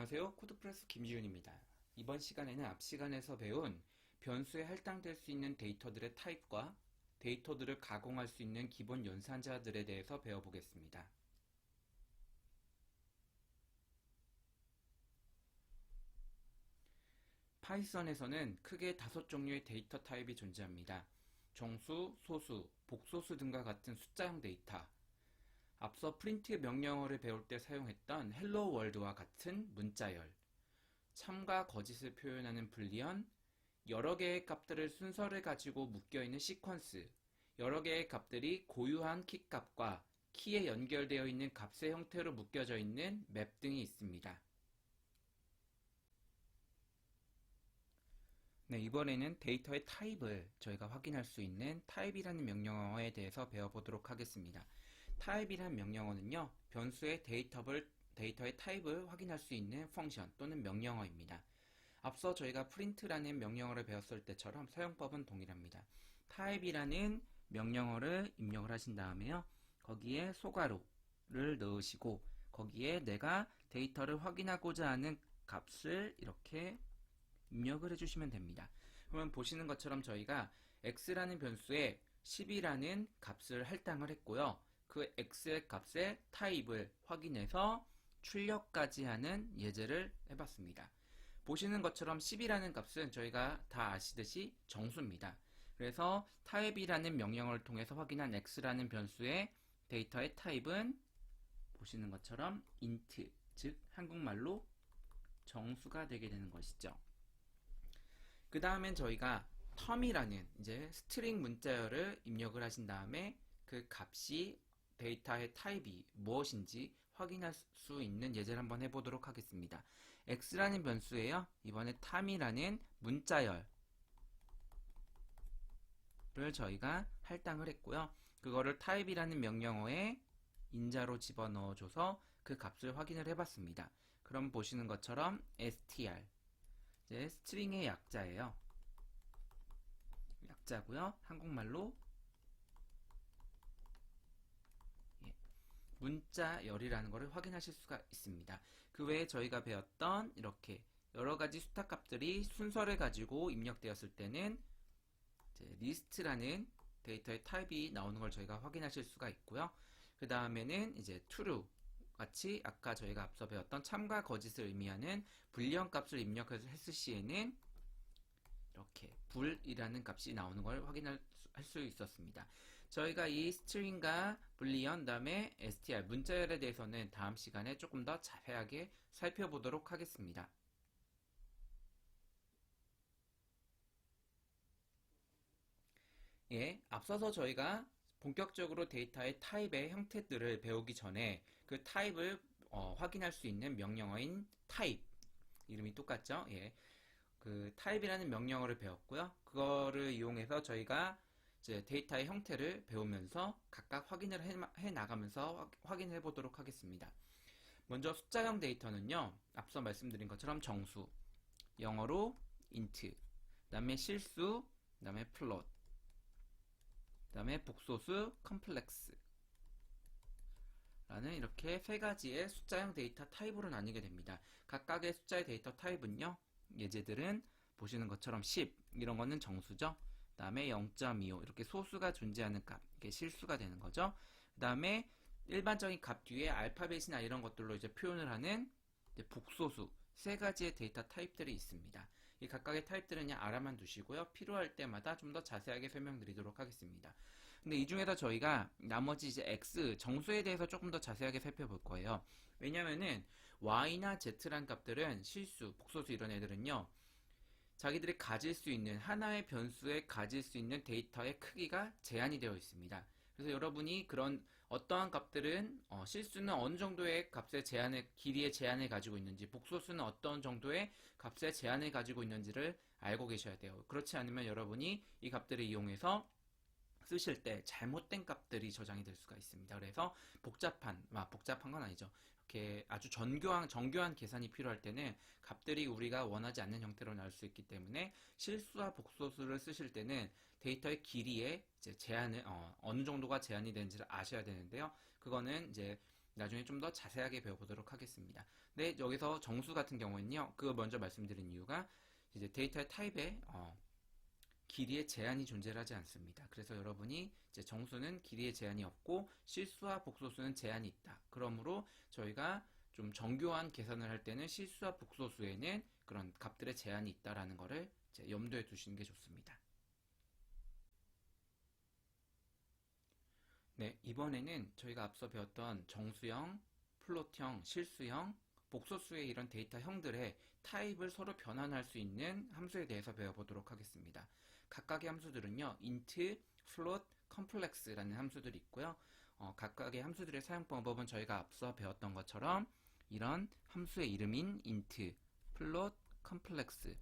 안녕하세요. 코드프레스 김지윤입니다. 이번 시간에는 앞 시간에서 배운 변수에 할당될 수 있는 데이터들의 타입과 데이터들을 가공할 수 있는 기본 연산자들에 대해서 배워보겠습니다. 파이썬에서는 크게 5종류의 데이터 타입이 존재합니다. 정수, 소수, 복소수 등과 같은 숫자형 데이터, 앞서 프린트 명령어를 배울 때 사용했던 헬로 월드와 같은 문자열, 참과 거짓을 표현하는 불리언, 여러 개의 값들을 순서를 가지고 묶여있는 시퀀스, 여러 개의 값들이 고유한 키 값과 키에 연결되어 있는 값의 형태로 묶여져 있는 맵 등이 있습니다. 네, 이번에는 데이터의 타입을 저희가 확인할 수 있는 타입이라는 명령어에 대해서 배워보도록 하겠습니다. 타입이라는 명령어는요, 변수의 데이터의 타입을 확인할 수 있는 펑션 또는 명령어입니다. 앞서 저희가 print라는 명령어를 배웠을 때처럼 사용법은 동일합니다. 타입이라는 명령어를 입력을 하신 다음에요, 거기에 소괄호를 넣으시고 거기에 내가 데이터를 확인하고자 하는 값을 이렇게 입력을 해주시면 됩니다. 그러면 보시는 것처럼 저희가 x라는 변수에 10이라는 값을 할당을 했고요. 그 x의 값의 타입을 확인해서 출력까지 하는 예제를 해봤습니다. 보시는 것처럼 10이라는 값은 저희가 다 아시듯이 정수입니다. 그래서 타입이라는 명령어를 통해서 확인한 x라는 변수의 데이터의 타입은 보시는 것처럼 int, 즉 한국말로 정수가 되게 되는 것이죠. 그 다음엔 저희가 텀이라는 이제 스트링 문자열을 입력을 하신 다음에 그 값이 데이터의 타입이 무엇인지 확인할 수 있는 예제를 한번 해보도록 하겠습니다. x라는 변수에요, 이번에 텀이라는 문자열을 저희가 할당을 했고요. 그거를 타입이라는 명령어에 인자로 집어넣어줘서 그 값을 확인을 해봤습니다. 그럼 보시는 것처럼 str, 이제 스트링의 약자예요. 약자고요. 한국말로 문자열이라는 것을 확인하실 수가 있습니다. 그 외에 저희가 배웠던 이렇게 여러가지 숫자 값들이 순서를 가지고 입력되었을 때는 이제 리스트라는 데이터의 타입이 나오는 걸 저희가 확인하실 수가 있고요. 그 다음에는 이제 true 같이 아까 저희가 앞서 배웠던 참과 거짓을 의미하는 불리언 값을 입력해서 했을 시에는 이렇게 불이라는 값이 나오는 걸 확인할 수 있었습니다. 저희가 이 스트링과 불리언 다음에 str 문자열에 대해서는 다음 시간에 조금 더 자세하게 살펴보도록 하겠습니다. 예, 앞서서 저희가 본격적으로 데이터의 타입의 형태들을 배우기 전에 그 타입을 확인할 수 있는 명령어인 타입, 이름이 똑같죠? 예. 그 타입이라는 명령어를 배웠고요. 그거를 이용해서 저희가 이제 데이터의 형태를 배우면서 각각 확인을 해 나가면서 확인해 보도록 하겠습니다. 먼저 숫자형 데이터는요, 앞서 말씀드린 것처럼 정수, 영어로 int, 그 다음에 실수, 그 다음에 플롯, 그 다음에 복소수, 컴플렉스 라는 이렇게 세 가지의 숫자형 데이터 타입으로 나뉘게 됩니다. 각각의 숫자의 데이터 타입은요, 예제들은 보시는 것처럼 10 이런 거는 정수죠. 그 다음에 0.25 이렇게 소수가 존재하는 값, 이게 실수가 되는 거죠. 그 다음에 일반적인 값 뒤에 알파벳이나 이런 것들로 이제 표현을 하는 이제 복소수, 세 가지의 데이터 타입들이 있습니다. 이 각각의 타입들은 그냥 알아만 두시고요. 필요할 때마다 좀 더 자세하게 설명드리도록 하겠습니다. 근데 이 중에서 저희가 나머지 이제 x, 정수에 대해서 조금 더 자세하게 살펴볼 거예요. 왜냐면은 y나 z란 값들은 실수, 복소수 이런 애들은요, 자기들이 가질 수 있는 하나의 변수에 가질 수 있는 데이터의 크기가 제한이 되어 있습니다. 그래서 여러분이 그런 어떠한 값들은 실수는 어느 정도의 값의 제한의 길이의 제한을 가지고 있는지, 복소수는 어떤 정도의 값의 제한을 가지고 있는지를 알고 계셔야 돼요. 그렇지 않으면 여러분이 이 값들을 이용해서 쓰실 때 잘못된 값들이 저장이 될 수가 있습니다. 그래서 복잡한 건 아니죠. 이렇게 아주 정교한 계산이 필요할 때는 값들이 우리가 원하지 않는 형태로 나올 수 있기 때문에 실수와 복소수를 쓰실 때는 데이터의 길이에 이제 제한을 어느 정도가 제한이 되는지를 아셔야 되는데요. 그거는 이제 나중에 좀 더 자세하게 배워보도록 하겠습니다. 근데 여기서 정수 같은 경우에는요, 그거 먼저 말씀드린 이유가 이제 데이터의 타입에 길이의 제한이 존재하지 않습니다. 그래서 여러분이 이제 정수는 길이의 제한이 없고 실수와 복소수는 제한이 있다. 그러므로 저희가 좀 정교한 계산을 할 때는 실수와 복소수에는 그런 값들의 제한이 있다라는 것을 이제 염두에 두시는 게 좋습니다. 네, 이번에는 저희가 앞서 배웠던 정수형, 플롯형, 실수형, 복소수의 이런 데이터 형들의 타입을 서로 변환할 수 있는 함수에 대해서 배워보도록 하겠습니다. 각각의 함수들은요, int, float, complex라는 함수들이 있고요. 각각의 함수들의 사용 방법은 저희가 앞서 배웠던 것처럼 이런 함수의 이름인 int, float, complex를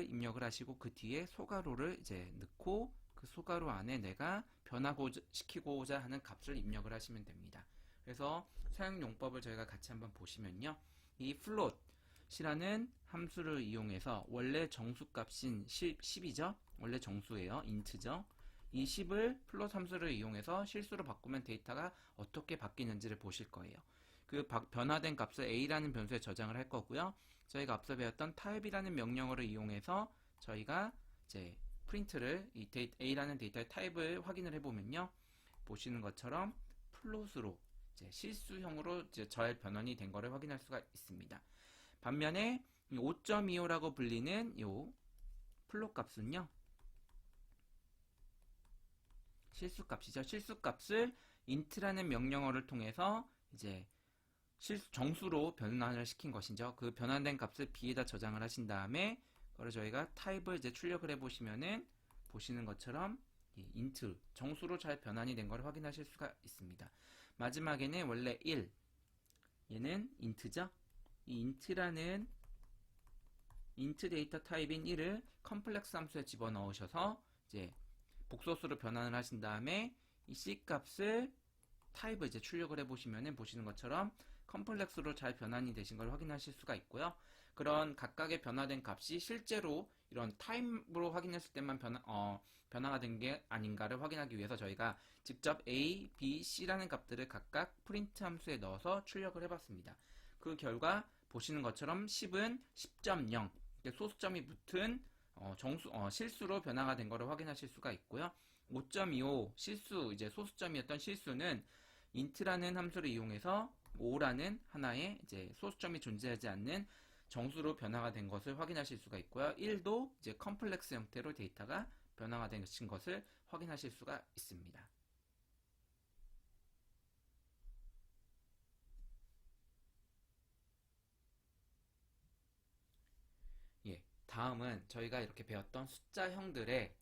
입력을 하시고 그 뒤에 소괄호를 이제 넣고 그 소괄호 안에 내가 변화시키고자 하는 값을 입력을 하시면 됩니다. 그래서 사용 용법을 저희가 같이 한번 보시면요. 이 float이라는 함수를 이용해서 원래 정수값인 10이죠. 원래 정수예요. int죠. 이 10을 플롯 함수를 이용해서 실수로 바꾸면 데이터가 어떻게 바뀌는지를 보실 거예요. 그 변화된 값을 a라는 변수에 저장을 할 거고요. 저희가 앞서 배웠던 type이라는 명령어를 이용해서 저희가 이제 프린트를 이 a라는 데이터의 타입을 확인을 해보면요. 보시는 것처럼 플롯으로 이제 실수형으로 이제 잘 변환이 된 것을 확인할 수가 있습니다. 반면에 5.25라고 불리는 요 플롯 값은요. 실수값이죠. 실수값을 int라는 명령어를 통해서 이제 정수로 변환을 시킨 것이죠. 그 변환된 값을 b에다 저장을 하신 다음에 그걸 저희가 타입을 이제 출력을 해보시면은 보시는 것처럼 이 int 정수로 잘 변환이 된 걸 확인하실 수가 있습니다. 마지막에는 원래 1 얘는 int죠. 이 int라는 int 데이터 타입인 1을 컴플렉스 함수에 집어넣으셔서 이제 복소수로 변환을 하신 다음에 이 c 값을 타입을 이제 출력을 해보시면은 보시는 것처럼 컴플렉스로 잘 변환이 되신 걸 확인하실 수가 있고요. 그런 각각의 변화된 값이 실제로 이런 타입으로 확인했을 때만 변화가 된 게 아닌가를 확인하기 위해서 저희가 직접 A, B, C라는 값들을 각각 프린트 함수에 넣어서 출력을 해봤습니다. 그 결과 보시는 것처럼 10은 10.0 소수점이 붙은 실수로 변화가 된 것을 확인하실 수가 있고요. 5.25 실수 이제 소수점이었던 실수는 int라는 함수를 이용해서 5라는 하나의 이제 소수점이 존재하지 않는 정수로 변화가 된 것을 확인하실 수가 있고요. 1도 이제 컴플렉스 형태로 데이터가 변화가 된 것을 확인하실 수가 있습니다. 예, 다음은 저희가 이렇게 배웠던 숫자형들을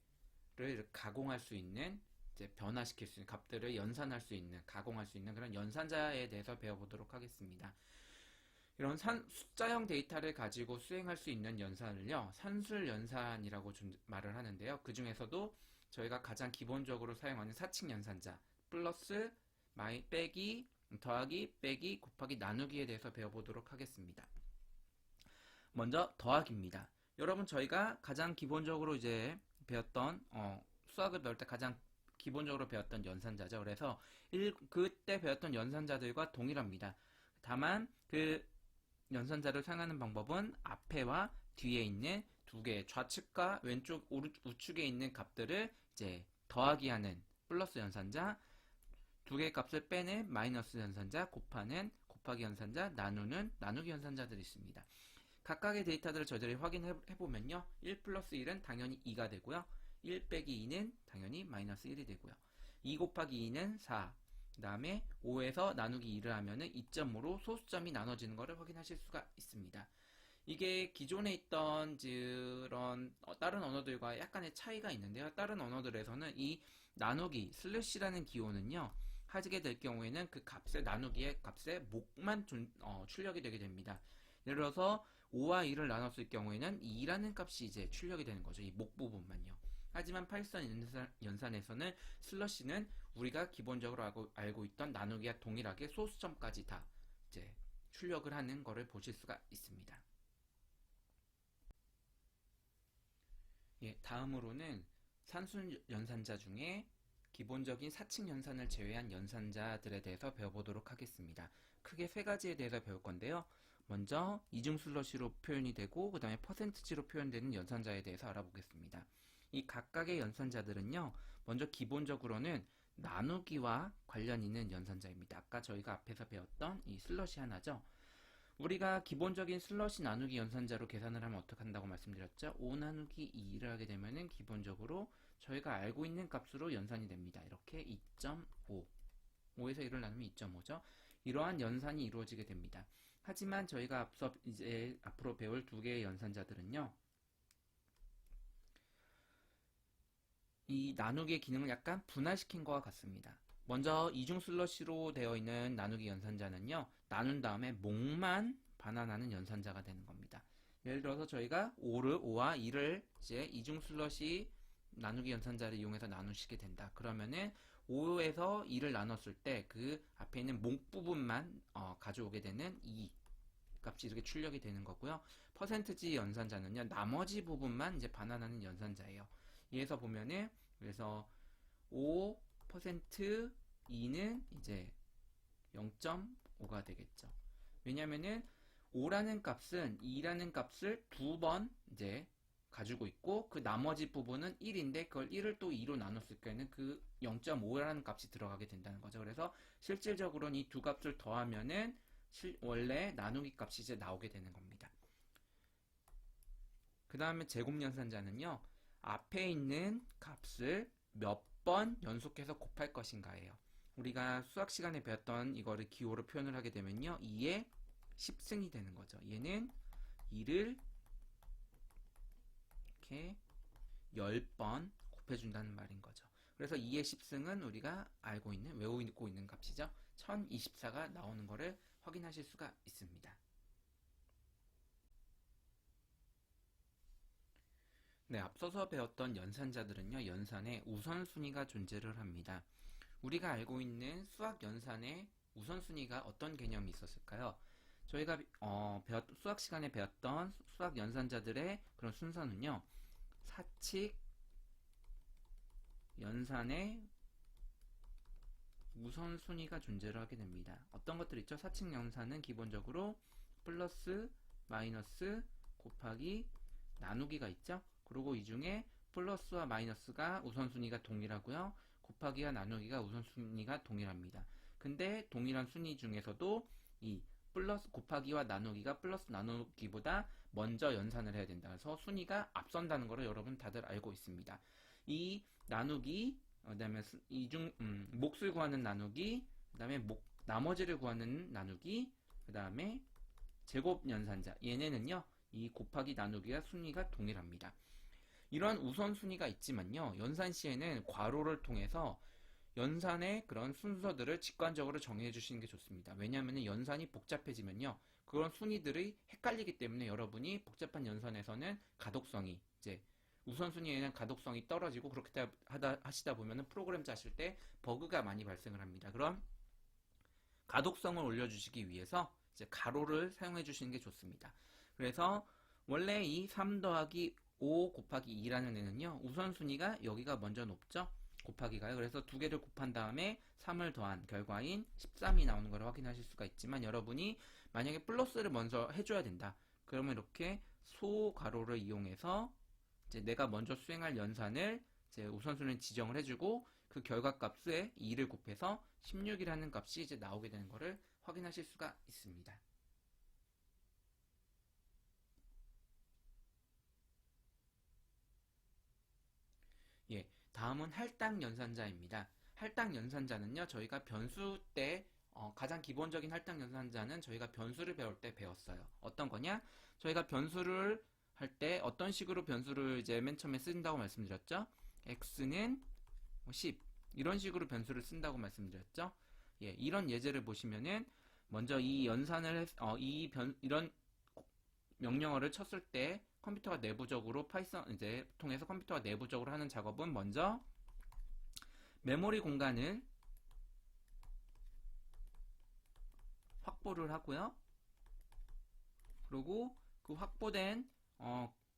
가공할 수 있는 이제 변화시킬 수 있는 값들을 연산할 수 있는 가공할 수 있는 그런 연산자에 대해서 배워보도록 하겠습니다. 이런 숫자형 데이터를 가지고 수행할 수 있는 연산을요, 산술 연산이라고 말을 하는데요. 그 중에서도 저희가 가장 기본적으로 사용하는 사칙 연산자, 플러스, 빼기, 더하기, 빼기, 곱하기, 나누기에 대해서 배워보도록 하겠습니다. 먼저 더하기입니다. 여러분 저희가 가장 기본적으로 이제 배웠던 수학을 배울 때 가장 기본적으로 배웠던 연산자죠. 그래서 그때 배웠던 연산자들과 동일합니다. 다만 그 연산자를 사용하는 방법은 앞에와 뒤에 있는 두 개 좌측과 왼쪽 우측에 있는 값들을 이제 더하기 하는 플러스 연산자, 두 개의 값을 빼는 마이너스 연산자, 곱하는 곱하기 연산자, 나누는 나누기 연산자들이 있습니다. 각각의 데이터들을 저희들이 확인해보면요. 1 플러스 1은 당연히 2가 되고요. 1 빼기 2는 당연히 마이너스 1이 되고요. 2 곱하기 2는 4. 그 다음에 5에서 나누기 2를 하면은 2.5로 소수점이 나눠지는 것을 확인하실 수가 있습니다. 이게 기존에 있던 그런 다른 언어들과 약간의 차이가 있는데요. 다른 언어들에서는 이 나누기 슬래시라는 기호는요. 하게 될 경우에는 그 값의 나누기의 값의 목만 출력이 되게 됩니다. 예를 들어서 5와 2를 나눴을 경우에는 2라는 값이 이제 출력이 되는 거죠. 이 목 부분만요. 하지만 파이썬 연산에서는 슬러시는 우리가 기본적으로 알고 있던 나누기와 동일하게 소수점까지 다 이제 출력을 하는 것을 보실 수가 있습니다. 예, 다음으로는 산술 연산자 중에 기본적인 사칙 연산을 제외한 연산자들에 대해서 배워보도록 하겠습니다. 크게 세 가지에 대해서 배울 건데요. 먼저 이중 슬러시로 표현이 되고 그 다음에 퍼센트지로 표현되는 연산자에 대해서 알아보겠습니다. 이 각각의 연산자들은요. 먼저 기본적으로는 나누기와 관련 있는 연산자입니다. 아까 저희가 앞에서 배웠던 이 슬러시 하나죠. 우리가 기본적인 슬러시 나누기 연산자로 계산을 하면 어떻게 한다고 말씀드렸죠? 5 나누기 2를 하게 되면은 기본적으로 저희가 알고 있는 값으로 연산이 됩니다. 이렇게 2.5 5에서 1을 나누면 2.5죠. 이러한 연산이 이루어지게 됩니다. 하지만 저희가 앞서 이제 앞으로 배울 두 개의 연산자들은요. 이 나누기의 기능을 약간 분할시킨 것과 같습니다. 먼저 이중 슬러시로 되어 있는 나누기 연산자는요. 나눈 다음에 목만 반환하는 연산자가 되는 겁니다. 예를 들어서 저희가 5와 2를 이제 이중 슬러시 나누기 연산자를 이용해서 나누시게 된다. 그러면은 5에서 2를 나눴을 때 그 앞에 있는 목 부분만 가져오게 되는 2 값이 이렇게 출력이 되는 거고요. 퍼센트지 연산자는요. 나머지 부분만 이제 반환하는 연산자예요. 여기서 보면은 그래서 5% 2는 이제 0.5가 되겠죠. 왜냐면은 5라는 값은 2라는 값을 두 번 이제 가지고 있고 그 나머지 부분은 1인데 그걸 1을 또 2로 나눴을 때는 그 0.5라는 값이 들어가게 된다는 거죠. 그래서 실질적으로는 이 두 값을 더하면은 원래 나누기 값이 이제 나오게 되는 겁니다. 그 다음에 제곱연산자는요. 앞에 있는 값을 몇 번 연속해서 곱할 것인가예요. 우리가 수학 시간에 배웠던 이거를 기호로 표현을 하게 되면요. 2의 10승이 되는 거죠. 얘는 2를 이렇게 10번 곱해준다는 말인 거죠. 그래서 2의 10승은 우리가 알고 있는, 외우고 있는 값이죠. 1024가 나오는 거를 확인하실 수가 있습니다. 네, 앞서서 배웠던 연산자들은요, 연산에 우선순위가 존재를 합니다. 우리가 알고 있는 수학 연산에 우선순위가 어떤 개념이 있었을까요? 저희가 수학 시간에 배웠던 수학 연산자들의 그런 순서는요, 사칙 연산에 우선순위가 존재를 하게 됩니다. 어떤 것들 있죠? 사칙 연산은 기본적으로 플러스, 마이너스, 곱하기, 나누기가 있죠? 그리고 이 중에 플러스와 마이너스가 우선순위가 동일하고요. 곱하기와 나누기가 우선순위가 동일합니다. 근데 동일한 순위 중에서도 이 플러스 곱하기와 나누기가 플러스 나누기보다 먼저 연산을 해야 된다. 그래서 순위가 앞선다는 것을 여러분 다들 알고 있습니다. 이 나누기, 그다음에 몫을 구하는 나누기, 그다음에 나머지를 구하는 나누기, 그다음에 제곱 연산자. 얘네는요. 이 곱하기 나누기가 순위가 동일합니다. 이러한 우선순위가 있지만요. 연산 시에는 괄호를 통해서 연산의 그런 순서들을 직관적으로 정해 주시는 게 좋습니다. 왜냐하면 연산이 복잡해지면요. 그런 순위들이 헷갈리기 때문에 여러분이 복잡한 연산에서는 가독성이 이제 우선순위에는 가독성이 떨어지고 그렇게 하시다 보면 프로그램 짜실 때 버그가 많이 발생을 합니다. 그럼 가독성을 올려주시기 위해서 이제 가로를 사용해 주시는 게 좋습니다. 그래서 원래 이 3 더하기 5 곱하기 2라는 애는요. 우선순위가 여기가 먼저 높죠. 곱하기가요. 그래서 두 개를 곱한 다음에 3을 더한 결과인 13이 나오는 걸 확인하실 수가 있지만 여러분이 만약에 플러스를 먼저 해줘야 된다. 그러면 이렇게 소가로를 이용해서 이제 내가 먼저 수행할 연산을 이제 우선순위를 지정을 해주고 그 결과값에 2를 곱해서 16이라는 값이 이제 나오게 되는 것을 확인하실 수가 있습니다. 예, 다음은 할당 연산자입니다. 할당 연산자는요, 저희가 변수 때 가장 기본적인 할당 연산자는 저희가 변수를 배울 때 배웠어요. 어떤 거냐? 저희가 변수를 할 때 어떤 식으로 변수를 이제 맨 처음에 쓴다고 말씀드렸죠? x는 10 이런 식으로 변수를 쓴다고 말씀드렸죠? 예, 이런 예제를 보시면은 먼저 이 연산을 이런 명령어를 쳤을 때 컴퓨터가 내부적으로 파이썬 이제 통해서 컴퓨터가 내부적으로 하는 작업은 먼저 메모리 공간을 확보를 하고요. 그리고 그 확보된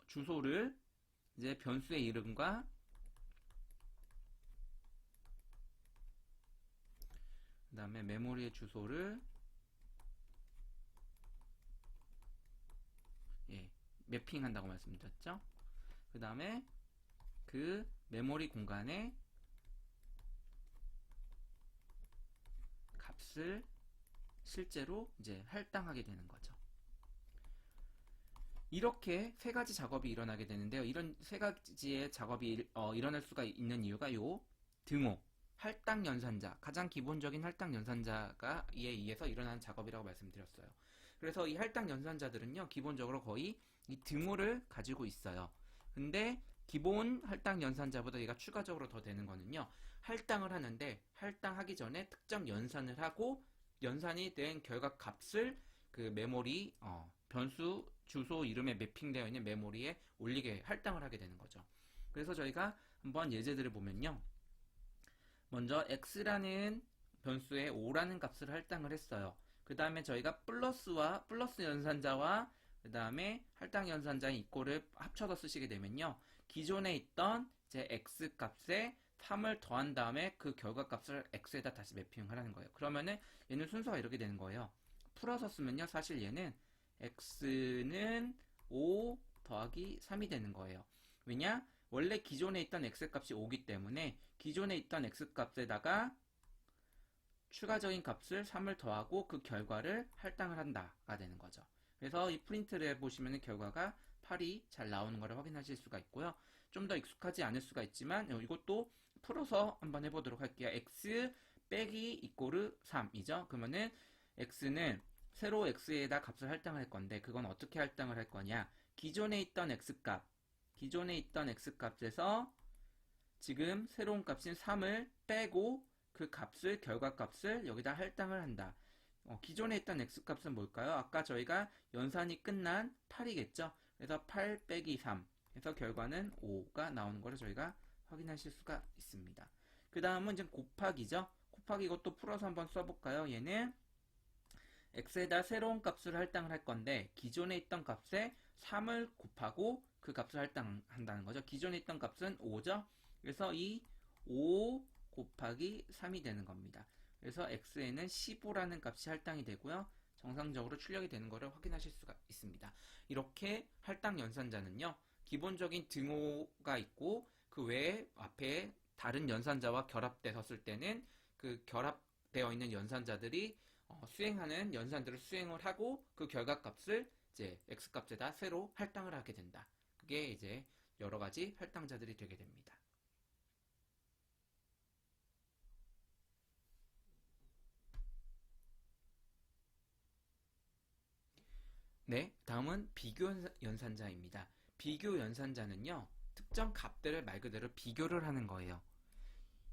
주소를 이제 변수의 이름과 그 다음에 메모리의 주소를 매핑한다고 말씀드렸죠. 그 다음에 그 메모리 공간에 값을 실제로 이제 할당하게 되는 거죠. 이렇게 세 가지 작업이 일어나게 되는데요. 이런 세 가지의 작업이 일어날 수가 있는 이유가 요 등호, 할당 연산자, 가장 기본적인 할당 연산자에 의해서 일어나는 작업이라고 말씀드렸어요. 그래서 이 할당 연산자들은요, 기본적으로 거의 이 등호를 가지고 있어요. 근데 기본 할당 연산자보다 얘가 추가적으로 더 되는 거는요, 할당을 하는데 할당하기 전에 특정 연산을 하고 연산이 된 결과 값을 그 메모리 변수 주소 이름에 매핑되어 있는 메모리에 올리게 할당을 하게 되는 거죠. 그래서 저희가 한번 예제들을 보면요, 먼저 x라는 변수에 5라는 값을 할당을 했어요. 그 다음에 저희가 플러스 연산자와 그 다음에 할당 연산자인 이꼴을 합쳐서 쓰시게 되면요, 기존에 있던 제 x 값에 3을 더한 다음에 그 결과 값을 x에다 다시 매핑을 하는 거예요. 그러면은 얘는 순서가 이렇게 되는 거예요. 풀어서 쓰면요, 사실 얘는 x는 5 더하기 3이 되는 거예요. 왜냐? 원래 기존에 있던 x값이 5기 때문에 기존에 있던 x값에다가 추가적인 값을 3을 더하고 그 결과를 할당을 한다가 되는 거죠. 그래서 이 프린트를 해보시면 결과가 8이 잘 나오는 것을 확인하실 수가 있고요. 좀 더 익숙하지 않을 수가 있지만 이것도 풀어서 한번 해보도록 할게요. x 빼기 이꼬르 3이죠. 그러면은 x는 새로 x에다 값을 할당을 할 건데 그건 어떻게 할당을 할 거냐, 기존에 있던 x값에서 지금 새로운 값인 3을 빼고 그 값을 결과값을 여기다 할당을 한다. 기존에 있던 x값은 뭘까요? 아까 저희가 연산이 끝난 8이겠죠. 그래서 8 빼기 3 해서 결과는 5가 나오는 것을 저희가 확인하실 수가 있습니다. 그 다음은 이제 곱하기죠. 곱하기 이것도 풀어서 한번 써볼까요? 얘는 x에다 새로운 값을 할당을 할 건데 기존에 있던 값에 3을 곱하고 그 값을 할당한다는 거죠. 기존에 있던 값은 5죠. 그래서 이 5 곱하기 3이 되는 겁니다. 그래서 x에는 15라는 값이 할당이 되고요. 정상적으로 출력이 되는 것을 확인하실 수가 있습니다. 이렇게 할당 연산자는요, 기본적인 등호가 있고 그 외에 앞에 다른 연산자와 결합돼서 쓸 때는 그 결합되어 있는 연산자들이 수행하는 연산들을 수행을 하고 그 결과값을 이제 x값에다 새로 할당을 하게 된다. 그게 이제 여러 가지 할당자들이 되게 됩니다. 네, 다음은 비교 연산자입니다. 비교 연산자는요, 특정 값들을 말 그대로 비교를 하는 거예요.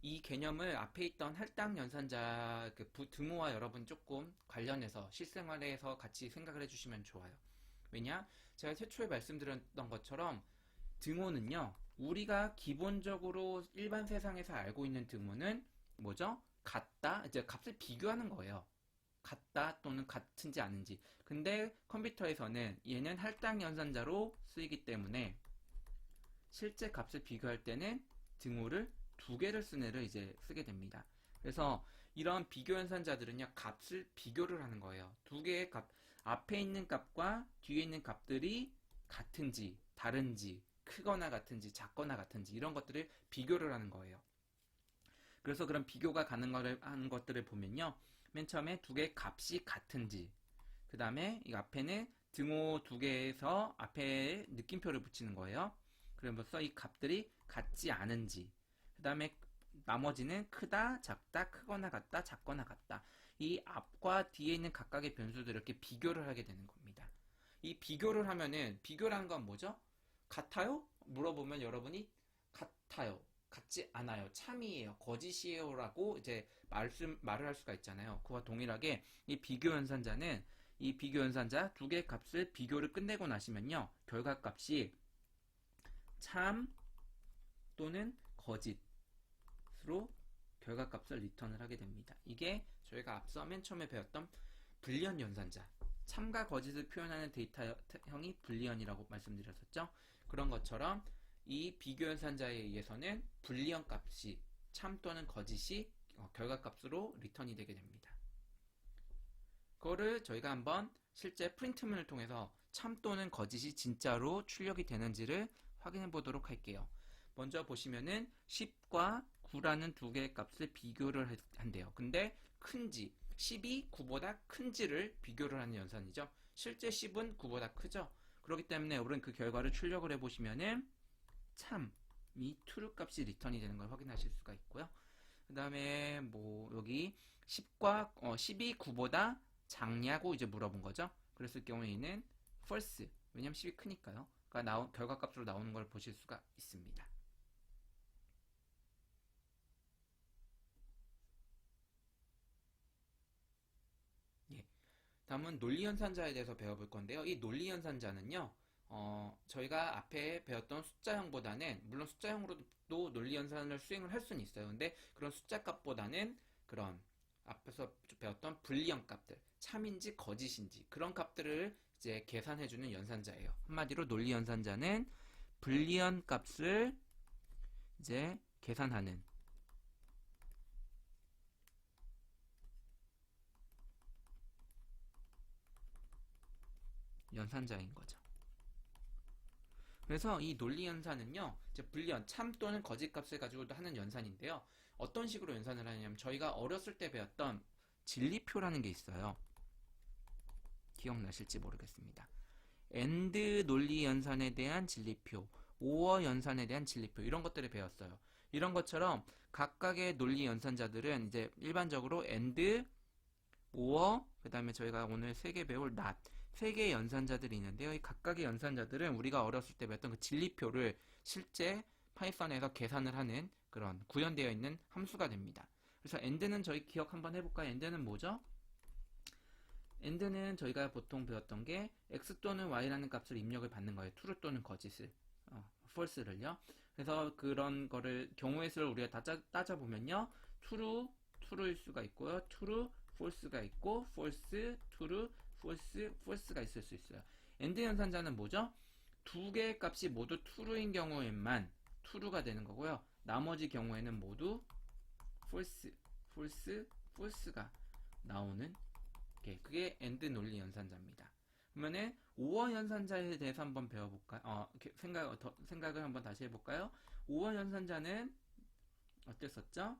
이 개념을 앞에 있던 할당 연산자 그 등호와 여러분 조금 관련해서 실생활에서 같이 생각을 해주시면 좋아요. 왜냐? 제가 최초에 말씀드렸던 것처럼 등호는요, 우리가 기본적으로 일반 세상에서 알고 있는 등호는 뭐죠? 같다, 이제 값을 비교하는 거예요. 같다 또는 같은지 아닌지. 근데 컴퓨터에서는 얘는 할당 연산자로 쓰이기 때문에 실제 값을 비교할 때는 등호를 두 개를 쓴 애를 이제 쓰게 됩니다. 그래서 이런 비교 연산자들은요, 값을 비교를 하는 거예요. 두 개의 값, 앞에 있는 값과 뒤에 있는 값들이 같은지 다른지, 크거나 같은지 작거나 같은지 이런 것들을 비교를 하는 거예요. 그래서 그런 비교가 가능한 것들을 보면요, 맨 처음에 두 개의 값이 같은지, 그 다음에 이 앞에는 등호 두 개에서 앞에 느낌표를 붙이는 거예요. 그러면서 이 값들이 같지 않은지, 그 다음에 나머지는 크다, 작다, 크거나 같다, 작거나 같다. 이 앞과 뒤에 있는 각각의 변수들을 이렇게 비교를 하게 되는 겁니다. 이 비교를 하면은, 비교라는 건 뭐죠? 같아요? 물어보면 여러분이 같아요, 같지 않아요, 참이에요, 거짓이에요 라고 이제 말을 할 수가 있잖아요. 그와 동일하게 이 비교 연산자는 이 비교 연산자 두 개의 값을 비교를 끝내고 나시면요, 결과값이 참 또는 거짓으로 결과값을 리턴을 하게 됩니다. 이게 저희가 앞서 맨 처음에 배웠던 불리언 연산자, 참과 거짓을 표현하는 데이터형이 불리언이라고 말씀드렸었죠. 그런 것처럼 이 비교 연산자에 의해서는 불리언 값이 참 또는 거짓이 결과값으로 리턴이 되게 됩니다. 그거를 저희가 한번 실제 프린트문을 통해서 참 또는 거짓이 진짜로 출력이 되는지를 확인해 보도록 할게요. 먼저 보시면은 10과 9라는 두 개의 값을 비교를 한대요. 근데 큰지, 10이 9보다 큰지를 비교를 하는 연산이죠. 실제 10은 9보다 크죠. 그렇기 때문에 여러분 그 결과를 출력을 해보시면은 참이 true 값이 리턴이 되는 걸 확인하실 수가 있고요. 그 다음에 뭐 여기 10이 9보다 작냐고 이제 물어본 거죠. 그랬을 경우에는 false, 왜냐면 10이 크니까요. 그러니까 결과값으로 나오는 걸 보실 수가 있습니다. 예. 다음은 논리연산자에 대해서 배워볼 건데요. 이 논리연산자는요, 저희가 앞에 배웠던 숫자형보다는, 물론 숫자형으로도 논리연산을 수행을 할 수는 있어요. 근데 그런 숫자 값보다는 그런 앞에서 배웠던 불리한 값들, 참인지 거짓인지 그런 값들을 이제 계산해주는 연산자예요. 한마디로 논리연산자는 불리한 값을 이제 계산하는 연산자인 거죠. 그래서 이 논리 연산은요, 이제 불리한 참 또는 거짓 값을 가지고도 하는 연산인데요. 어떤 식으로 연산을 하냐면 저희가 어렸을 때 배웠던 진리표라는 게 있어요. 기억나실지 모르겠습니다. AND 논리 연산에 대한 진리표, OR 연산에 대한 진리표 이런 것들을 배웠어요. 이런 것처럼 각각의 논리 연산자들은 이제 일반적으로 AND, OR, 그 다음에 저희가 오늘 3개 배울 NOT, 3개의 연산자들이 있는데요. 이 각각의 연산자들은 우리가 어렸을 때 배웠던 그 진리표를 실제 파이썬에서 계산을 하는 그런 구현되어 있는 함수가 됩니다. 그래서 AND는 저희 기억 한번 해볼까요? AND는 뭐죠? AND는 저희가 보통 배웠던 게 X 또는 Y라는 값을 입력을 받는 거예요. true 또는 거짓을, false를요. 그래서 그런 거를 경우의 수를 우리가 다 따져보면요. true일 수가 있고요. true, false가 있고 false, true, false가 있을 수 있어요. AND 연산자는 뭐죠? 두 개의 값이 모두 true인 경우에만 true가 되는 거고요. 나머지 경우에는 모두 false가 나오는 그게 AND 논리 연산자입니다. 그러면은 OR 연산자에 대해서 한번 배워볼까요? 생각을 한번 다시 해볼까요? OR 연산자는 어땠었죠?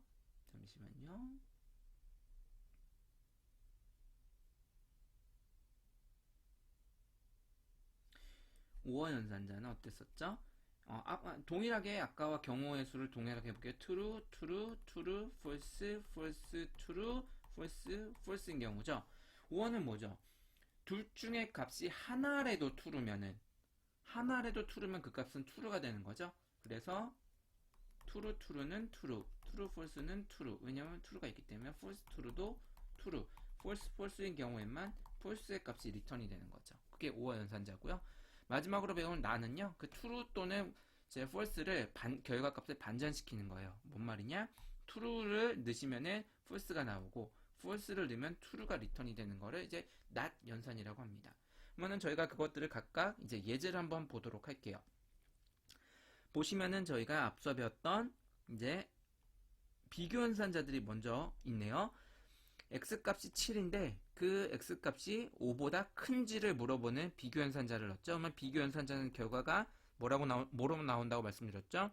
잠시만요. OR 연산자는 어땠었죠? 동일하게 아까와 경우의 수를 동일하게 해볼게요. true, true, true, false, false, true, false, false인 경우죠. OR는 뭐죠? 둘 중에 값이 하나라도 true면은 그 값은 true가 되는 거죠. 그래서 true는 true, false는 true. 왜냐하면 true가 있기 때문에 false, true도 true, false인 경우에만 false의 값이 리턴이 되는 거죠. 그게 OR 연산자고요. 마지막으로 배운 나는요, 그 true 또는 제 false를 결과값을 반전시키는 거예요. 뭔 말이냐? true를 넣으시면은 false가 나오고 false를 넣으면 true가 리턴이 되는 거를 이제 not 연산이라고 합니다. 그러면은 저희가 그것들을 각각 이제 예제를 한번 보도록 할게요. 보시면은 저희가 앞서 배웠던 이제 비교 연산자들이 먼저 있네요. x값이 7인데 그 x값이 5보다 큰지를 물어보는 비교 연산자를 넣었죠. 그러면 비교 연산자는 결과가 뭐로 나온다고 말씀드렸죠?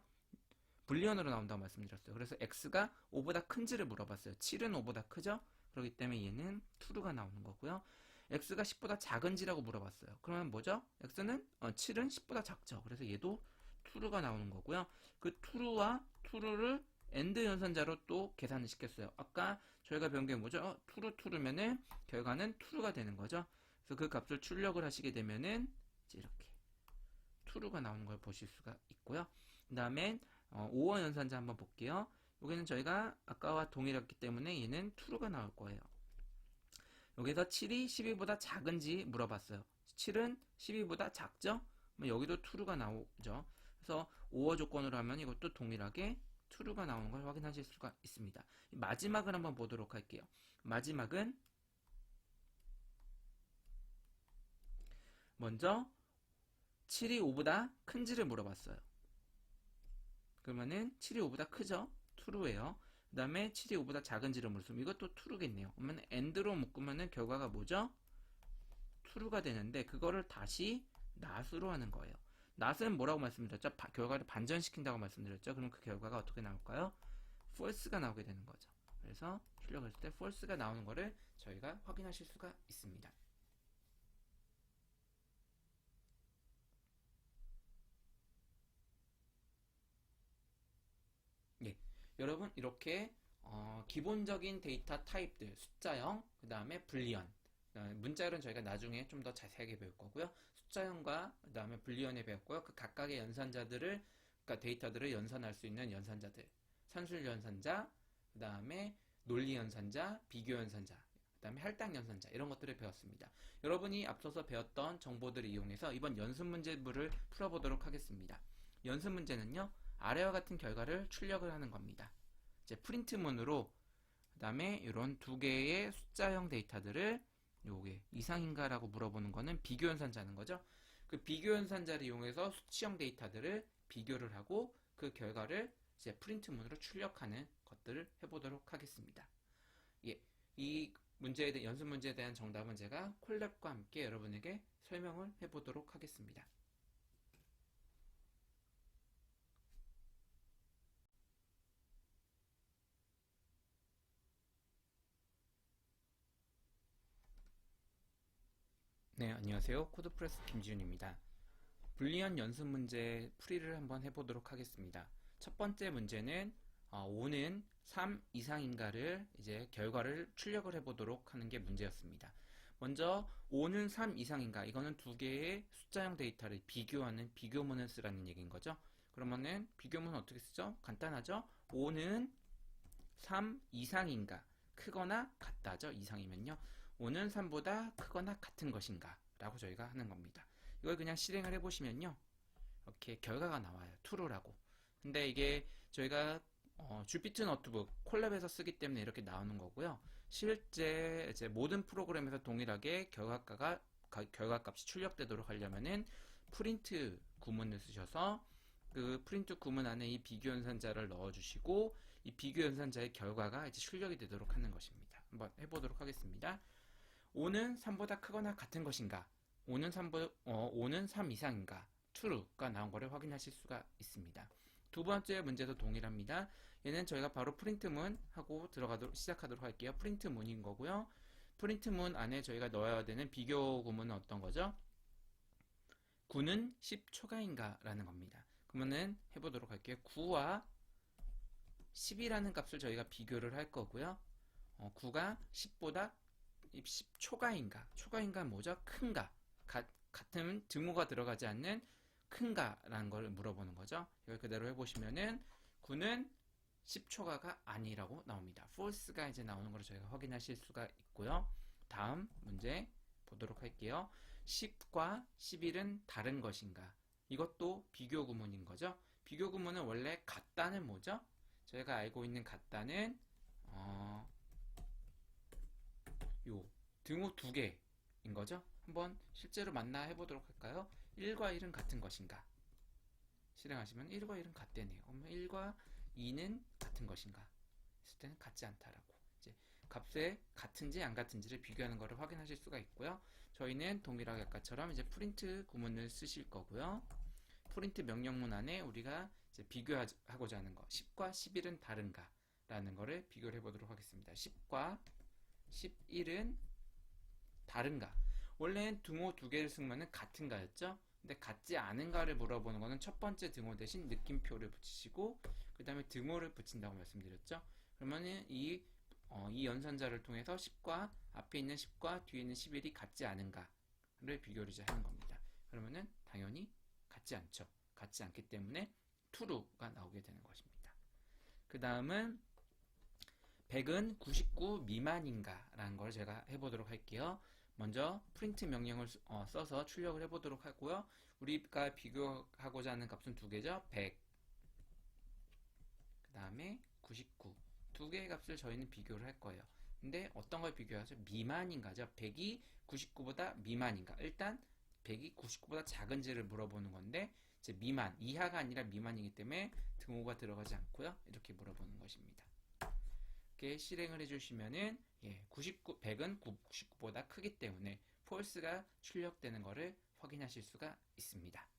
불리언으로 나온다고 말씀드렸어요. 그래서 x가 5보다 큰지를 물어봤어요. 7은 5보다 크죠? 그렇기 때문에 얘는 true가 나오는 거고요. x가 10보다 작은지라고 물어봤어요. 그러면 뭐죠? x는 7은 10보다 작죠. 그래서 얘도 true가 나오는 거고요. 그 true와 true를 AND 연산자로 또 계산을 시켰어요. 아까 저희가 배운 게 뭐죠? true면은 결과는 true가 되는 거죠. 그래서 그 값을 출력을 하시게 되면은 이렇게 true가 나오는 걸 보실 수가 있고요. 그 다음에 OR 연산자 한번 볼게요. 여기는 저희가 아까와 동일했기 때문에 얘는 true가 나올 거예요. 여기서 7이 12보다 작은지 물어봤어요. 7은 12보다 작죠? 여기도 true가 나오죠. 그래서 OR 조건으로 하면 이것도 동일하게 true가 나오는 걸 확인하실 수가 있습니다. 마지막을 한번 보도록 할게요. 마지막은 먼저 7이 5보다 큰지를 물어봤어요. 그러면은 7이 5보다 크죠? true예요. 그 다음에 7이 5보다 작은지를 물었으면 이것도 true겠네요. 그러면 and로 묶으면은 결과가 뭐죠? true가 되는데 그거를 다시 not으로 하는 거예요. not은 뭐라고 말씀드렸죠? 결과를 반전시킨다고 말씀드렸죠? 그럼 그 결과가 어떻게 나올까요? false가 나오게 되는 거죠. 그래서 출력했을 때 false가 나오는 거를 저희가 확인하실 수가 있습니다. 예, 여러분 이렇게 기본적인 데이터 타입들 숫자형, 그 다음에 불리언, 문자열은 저희가 나중에 좀 더 자세하게 배울 거고요. 숫자형과 그 다음에 불리언에 배웠고요. 그 각각의 연산자들을, 그러니까 데이터들을 연산할 수 있는 연산자들, 산술 연산자, 그 다음에 논리 연산자, 비교 연산자, 그 다음에 할당 연산자, 이런 것들을 배웠습니다. 여러분이 앞서서 배웠던 정보들을 이용해서 이번 연습 문제부를 풀어보도록 하겠습니다. 연습 문제는요, 아래와 같은 결과를 출력을 하는 겁니다. 이제 프린트문으로, 그 다음에 이런 두 개의 숫자형 데이터들을 요게 이상인가 라고 물어보는 거는 비교 연산자는 거죠. 그 비교 연산자를 이용해서 수치형 데이터들을 비교를 하고 그 결과를 이제 프린트문으로 출력하는 것들을 해보도록 하겠습니다. 예, 이 문제에 대한 연습 문제에 대한 정답은 제가 콜랩과 함께 여러분에게 설명을 해보도록 하겠습니다. 네, 안녕하세요. 코드프레스 김지훈입니다. 불리언 연습 문제 풀이를 한번 해보도록 하겠습니다. 첫 번째 문제는 5는 3 이상인가를 이제 결과를 출력을 해보도록 하는 게 문제였습니다. 먼저 5는 3 이상인가, 이거는 두 개의 숫자형 데이터를 비교하는 비교문을 쓰라는 얘기인 거죠. 그러면은 비교문은 어떻게 쓰죠? 간단하죠? 5는 3 이상인가, 크거나 같다죠. 이상이면요. 5는 3보다 크거나 같은 것인가 라고 저희가 하는 겁니다. 이걸 그냥 실행을 해보시면요, 이렇게 결과가 나와요. true라고. 근데 이게 저희가 주피터 노트북 콜랩에서 쓰기 때문에 이렇게 나오는 거고요. 실제 이제 모든 프로그램에서 동일하게 결과값이 출력되도록 하려면은 프린트 구문을 쓰셔서 그 프린트 구문 안에 이 비교 연산자를 넣어주시고 이 비교 연산자의 결과가 이제 출력이 되도록 하는 것입니다. 한번 해보도록 하겠습니다. 5는 3보다 크거나 같은 것인가? 5는 3 이상인가? true가 나온 거를 확인하실 수가 있습니다. 두 번째 문제도 동일합니다. 얘는 저희가 바로 프린트문 하고 시작하도록 할게요. 프린트문인 거고요. 프린트문 안에 저희가 넣어야 되는 비교 구문은 어떤 거죠? 9는 10 초가인가? 라는 겁니다. 그러면은 해보도록 할게요. 9와 10이라는 값을 저희가 비교를 할 거고요. 9가 10보다 10 초가인가? 초가인가 뭐죠? 큰가? 같은 등호가 들어가지 않는 큰가? 라는 걸 물어보는 거죠. 이걸 그대로 해보시면은 9는 10초가가 아니라고 나옵니다. false가 이제 나오는 걸 저희가 확인하실 수가 있고요. 다음 문제 보도록 할게요. 10과 11은 다른 것인가? 이것도 비교 구문인 거죠. 비교 구문은 원래 같다는 뭐죠? 저희가 알고 있는 같다는 요 등호 두 개인 거죠. 한번 실제로 만나 해보도록 할까요? 1과 1은 같은 것인가? 실행하시면 1과 1은 같대네요. 그러면 1과 2는 같은 것인가? 했을 때는 같지 않다라고. 이제 값에 같은지 안 같은지를 비교하는 것을 확인하실 수가 있고요. 저희는 동일하게 아까처럼 이제 프린트 구문을 쓰실 거고요. 프린트 명령문 안에 우리가 이제 비교하고자 하는 거, 10과 11은 다른가? 라는 거를 비교를 해보도록 하겠습니다. 10과 11은 다른가? 원래는 등호 두 개를 쓰면은 같은가였죠? 근데 같지 않은가를 물어보는 거는 첫 번째 등호 대신 느낌표를 붙이시고 그 다음에 등호를 붙인다고 말씀드렸죠? 그러면은 이 연산자를 통해서 10과 앞에 있는 10과 뒤에 있는 11이 같지 않은가를 비교를 이제 하는 겁니다. 그러면은 당연히 같지 않죠. 같지 않기 때문에 true가 나오게 되는 것입니다. 그 다음은 100은 99 미만인가? 라는 걸 제가 해보도록 할게요. 먼저 프린트 명령을 써서 출력을 해보도록 하고요. 우리가 비교하고자 하는 값은 두 개죠. 100, 그 다음에 99. 두 개의 값을 저희는 비교를 할 거예요. 근데 어떤 걸 비교하죠? 미만인가죠. 100이 99보다 미만인가? 일단 100이 99보다 작은지를 물어보는 건데 이제 미만, 이하가 아니라 미만이기 때문에 등호가 들어가지 않고요. 이렇게 물어보는 것입니다. 이렇게 실행을 해주시면은 100은 99보다 크기 때문에 false가 출력되는 것을 확인하실 수가 있습니다.